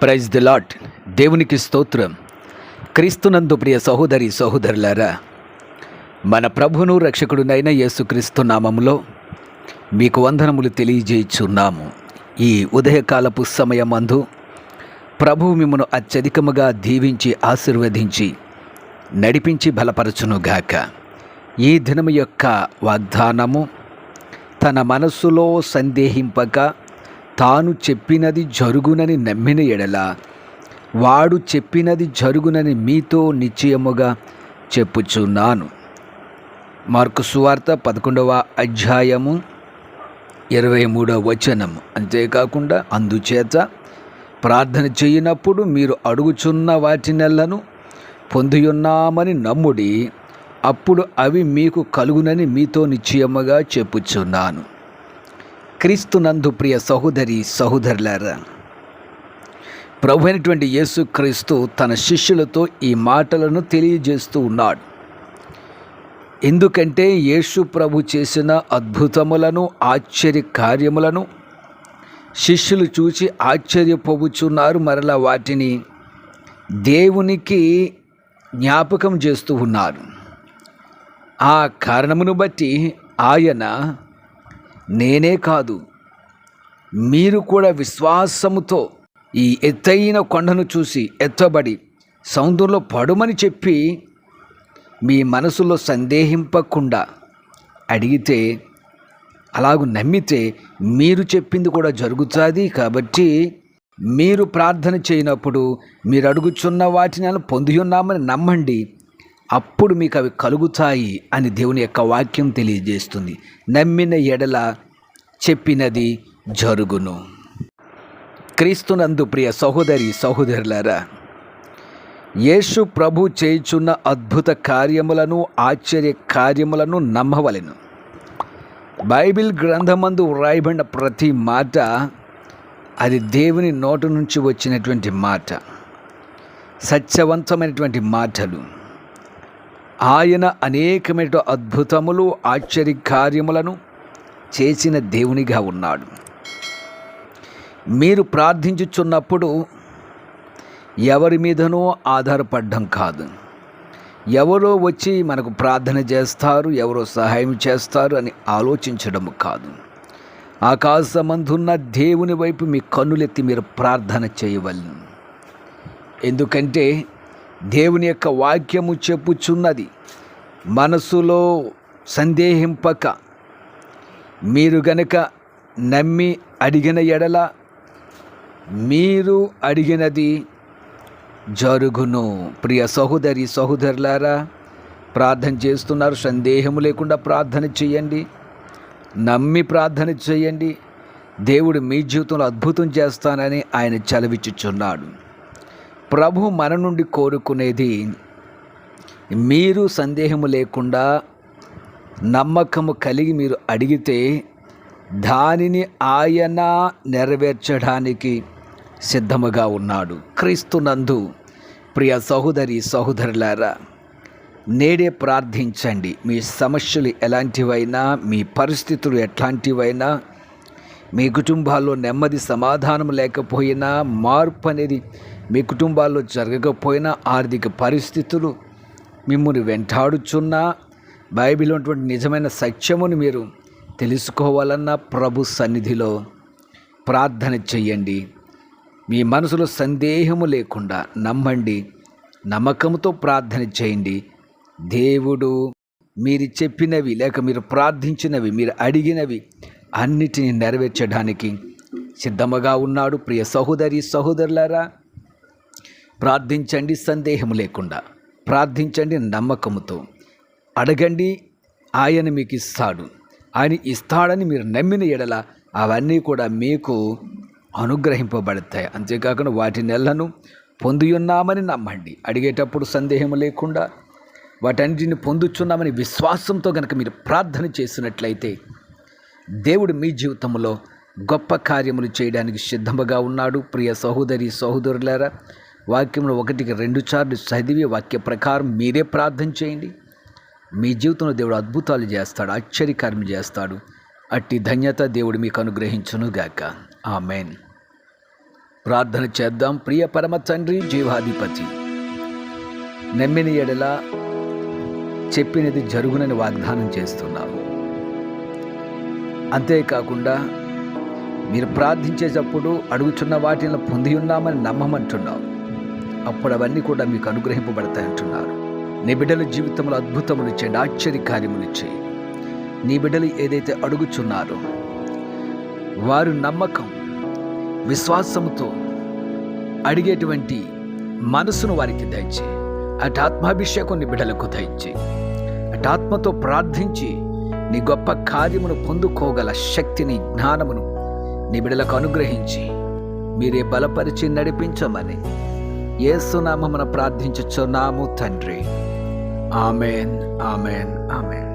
Praise the lord. దేవునికి స్తోత్రం. క్రీస్తునందు ప్రియ సహోదరి సహోదరులారా, మన ప్రభువును రక్షకుడునైన యేసుక్రీస్తు నామములో మీకు వందనములు తెలియజేయుచున్నాము. ఈ ఉదయకాలపు సమయమందు ప్రభువు మిమ్మను అత్యధికముగా దీవించి ఆశీర్వదించి నడిపించి బలపరచునుగాక. ఈ దినము యొక్క వాగ్దానము, తన మనస్సులో సందేహింపక తాను చెప్పినది జరుగునని నమ్మిన ఎడల వాడు చెప్పినది జరుగునని మీతో నిశ్చయముగా చెప్పుచున్నాను. మార్కు సువార్త 11వ అధ్యాయము 23వ వచనము. అంతేకాకుండా, అందుచేత ప్రార్థన చేయనప్పుడు మీరు అడుగుచున్న వాటినెల్లను పొందియున్నామని నమ్ముడి, అప్పుడు అవి మీకు కలుగునని మీతో నిశ్చయముగా చెప్పుచున్నాను. క్రీస్తునందు ప్రియ సహోదరి సహోదరులారా, ప్రభు అయినటువంటి యేసుక్రీస్తు తన శిష్యులతో ఈ మాటలను తెలియజేస్తూ ఉన్నాడు. ఎందుకంటే యేసు ప్రభు చేసిన అద్భుతములను, ఆశ్చర్య కార్యములను శిష్యులు చూసి ఆశ్చర్యపోవుచున్నారు. మరలా వాటిని దేవునికి జ్ఞాపకం చేస్తూ ఉన్నారు. ఆ కారణమును బట్టి ఆయన, నేనే కాదు, మీరు కూడా విశ్వాసముతో ఈ ఎత్తైన కొండను చూసి ఎత్తబడి సముద్రంలో పడుమని చెప్పి మీ మనసులో సందేహింపకుండా అడిగితే, అలాగూ నమ్మితే మీరు చెప్పింది కూడా జరుగుతుంది. కాబట్టి మీరు ప్రార్థన చేయనప్పుడు మీరు అడుగుచున్న వాటిని పొంది ఉన్నామని నమ్మండి, అప్పుడు మీకు అవి కలుగుతాయి అని దేవుని యొక్క వాక్యం తెలియజేస్తుంది. నమ్మిన ఎడల చెప్పినది జరుగును. క్రీస్తునందు ప్రియ సహోదరి సహోదరులారా, యేసు ప్రభు చేయుచున్న అద్భుత కార్యములను, ఆశ్చర్య కార్యములను నమ్మవలెను. బైబిల్ గ్రంథమందు వ్రాయబడిన ప్రతి మాట అది దేవుని నోటి నుంచి వచ్చినటువంటి మాట, సత్యవంతమైనటువంటి మాటలు. ఆయన అనేకమైన అద్భుతములు, ఆశ్చర్య కార్యములను చేసిన దేవునిగా ఉన్నాడు. మీరు ప్రార్థించుచున్నప్పుడు ఎవరి మీదనో ఆధారపడడం కాదు, ఎవరో వచ్చి మనకు ప్రార్థన చేస్తారు, ఎవరో సహాయం చేస్తారు అని ఆలోచించడం కాదు. ఆకాశమందున్న దేవుని వైపు మీ కన్నులెత్తి మీరు ప్రార్థన చేయవలెను. ఎందుకంటే దేవుని యొక్క వాక్యము చెప్పుచున్నది, మనసులో సందేహింపక మీరు గనక నమ్మి అడిగిన ఎడల మీరు అడిగినది జరుగును. ప్రియ సహోదరి సహోదరులారా, ప్రార్థన చేస్తున్నారు, సందేహము లేకుండా ప్రార్థన చేయండి, నమ్మి ప్రార్థన చేయండి. దేవుడు మీ జీవితంలో అద్భుతం చేస్తానని ఆయన చలవిచ్చుచున్నాడు. ప్రభు మన నుండి కోరుకునేది, మీరు సందేహము లేకుండా నమ్మకము కలిగి మీరు అడిగితే దానిని ఆయన నెరవేర్చడానికి సిద్ధముగా ఉన్నాడు. క్రీస్తునందు ప్రియ సహోదరి సహోదరులారా, నేడే ప్రార్థించండి. మీ సమస్యలు ఎలాంటివైనా, మీ పరిస్థితులు ఎట్లాంటివైనా, మీ కుటుంబాల్లో నెమ్మది సమాధానం లేకపోయినా, మార్పు అనేది మీ కుటుంబాల్లో జరగకపోయినా, ఆర్థిక పరిస్థితులు మిమ్మల్ని వెంటాడుచున్నా, బైబిల్లో ఉన్నటువంటి నిజమైన సత్యమును మీరు తెలుసుకోవాలన్నా ప్రభు సన్నిధిలో ప్రార్థన చెయ్యండి. మీ మనసులో సందేహము లేకుండా నమ్మండి, నమ్మకంతో ప్రార్థన చేయండి. దేవుడు మీరు చెప్పినవి లేక మీరు ప్రార్థించినవి, మీరు అడిగినవి అన్నిటినీ నెరవేర్చడానికి సిద్ధముగా ఉన్నాడు. ప్రియ సహోదరి సహోదరులారా, ప్రార్థించండి సందేహం లేకుండా, ప్రార్థించండి నమ్మకముతో. అడగండి, ఆయన మీకు ఇస్తాడు. ఆయన ఇస్తాడని మీరు నమ్మిన ఎడల అవన్నీ కూడా మీకు అనుగ్రహింపబడతాయి. అంతేకాకుండా వాటి నెలను పొంది ఉన్నామని నమ్మండి. అడిగేటప్పుడు సందేహం లేకుండా వాటన్నిటిని పొందుచున్నామని విశ్వాసంతో కనుక మీరు ప్రార్థన చేసినట్లయితే దేవుడు మీ జీవితంలో గొప్ప కార్యములు చేయడానికి సిద్ధముగా ఉన్నాడు. ప్రియ సహోదరి సహోదరులారా, వాక్యంలో 1-2 సార్లు చదివి వాక్య ప్రకారం మీరే ప్రార్థన చేయండి. మీ జీవితంలో దేవుడు అద్భుతాలు చేస్తాడు, ఆశ్చర్యకార్యం చేస్తాడు. అట్టి ధన్యత దేవుడు మీకు అనుగ్రహించునుగాక. ఆమెన్. ప్రార్థన చేద్దాం. ప్రియ పరమ తండ్రి, జీవాధిపతి, నమ్మిన ఎడల చెప్పినది జరుగునని వాగ్దానం చేస్తున్నాము. అంతేకాకుండా మీరు ప్రార్థించేటప్పుడు అడుగుచున్న వాటిని పొంది ఉన్నామని నమ్మమంటున్నాం. అప్పుడు అవన్నీ కూడా మీకు అనుగ్రహింపబడతాయి అంటున్నారు. నీ బిడ్డల జీవితంలో అద్భుతములు ఇచ్చేయండి, ఆశ్చర్య కార్యములు ఇచ్చేయి. నీ బిడ్డలు ఏదైతే అడుగుచున్నారో వారు నమ్మకం, విశ్వాసముతో అడిగేటువంటి మనసును వారికి దయచేయి. అటు ఆత్మాభిషేకం నీ బిడ్డలకు దయచేయి. అటు ఆత్మతో ప్రార్థించి నీ గొప్ప కార్యమును పొందుకోగల శక్తిని, జ్ఞానమును నీ బిడ్డలకు అనుగ్రహించి మీరే బలపరిచి నడిపించమని యేసు నామమున ప్రార్థించుచున్నాము తండ్రి. ఆమేన్, ఆమేన్, ఆమేన్.